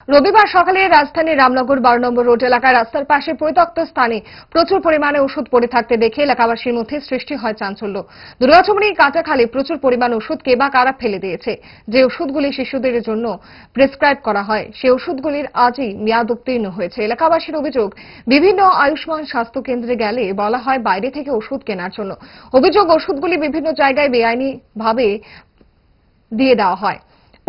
রবিবার সকালে রাজধানীর রামনগর 12 নম্বর রোড এলাকায় রাস্তার পাশে পরিত্যক্ত স্থানে প্রচুর পরিমাণে ওষুধ পড়ে থাকতে দেখে এলাকাবাসীর মধ্যে সৃষ্টি হয় চাঞ্চল্য। দুর্গাচমনি কাঁচাখালী প্রচুর পরিমাণ ওষুধ কে বা কারা ফেলে দিয়েছে। যে ওষুধগুলি শিশুদের জন্য প্রেসক্রাইব করা হয় সেই ওষুধগুলির আজই মেয়াদ উত্তীর্ণ হয়েছে। এলাকাবাসীর অভিযোগ, বিভিন্ন আয়ুষ্মান স্বাস্থ্য কেন্দ্রে গেলে বলা হয় বাইরে থেকে ওষুধ কেনার জন্য। অভিযোগ, ওষুধগুলি বিভিন্ন জায়গায় বেআইনিভাবে দিয়ে দেওয়া হয়।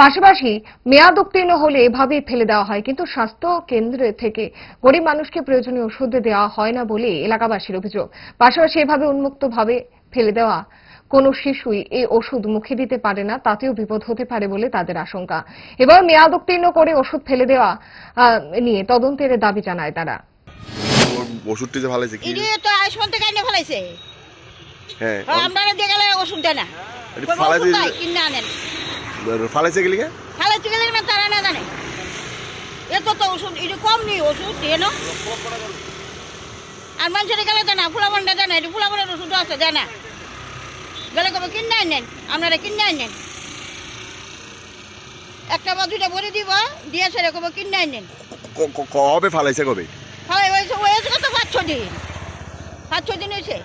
পাশাপাশি মেয়াদ উত্তীর্ণ হলে এভাবেই ফেলে দেওয়া হয়, কিন্তু স্বাস্থ্য কেন্দ্র থেকে গরিব মানুষকে প্রয়োজনীয় ওষুধ দেওয়া হয় না বলে এলাকাবাসীর অভিযোগ। পাশাপাশি এভাবে উন্মুক্তভাবে ফেলে দেওয়া কোনো শিশুই এই ওষুধ মুখে দিতে পারে না, তাতেও বিপদ হতে পারে বলে তাদের আশঙ্কা। এবার মেয়াদ উত্তীর্ণ করে ওষুধ ফেলে দেওয়া নিয়ে তদন্তের দাবি জানায় তারা। ওষুধটি যে ভালো কি ইডি তো আয়ুষ্মান থেকে এনে ফেলাইছে। হ্যাঁ আমরা দিয়ে গেলে ওষুধ দেয় না, কিনে আনেন ফালাইছে গেলি ফালাইতে গেলে না তারা না জানে। এত তো ওষুধ ইডি কম নেই, ওষুধ দিয়ে না। আর মানুষের গেলে দেয় না, ফুলাবানটা দেয় না, এটি ফুলাবানের ওষুধ আছে দেয় না। গেলে কবে কিনে আনেন, আপনারা কিনে আনেন। একটা বা দুইটা ভরে দিব, দিয়ে সেরে কবে কিনে আনেন। কবে ফালাইছে কবে? ফালাই হয়েছে কত 5-6 দিন, 5-6 দিন হয়েছে।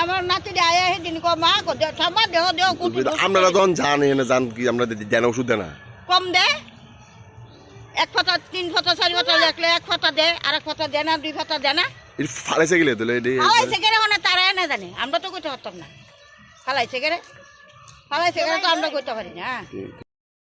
আমার নাতি আয়া সেদিন মা থামা দেহ দেহ। আপনারা যখন জানেন জান কি আমরা দেন ওষুধ দেয় না, কম দেয়। 1 ফাতা 3 ফাতা 4 ফাতা লেখলে 1 ফাতা দেয়, আর 1 ফাতা দেয় না, 2 ফাতা দেয় না। ফালাইছে গেলে তো ফালাইছে গেলে মানে তারা না জানে, আমরা তো কইতে পারতাম না। ফালাইছে গেলে তো আমরা কইতে পারি না।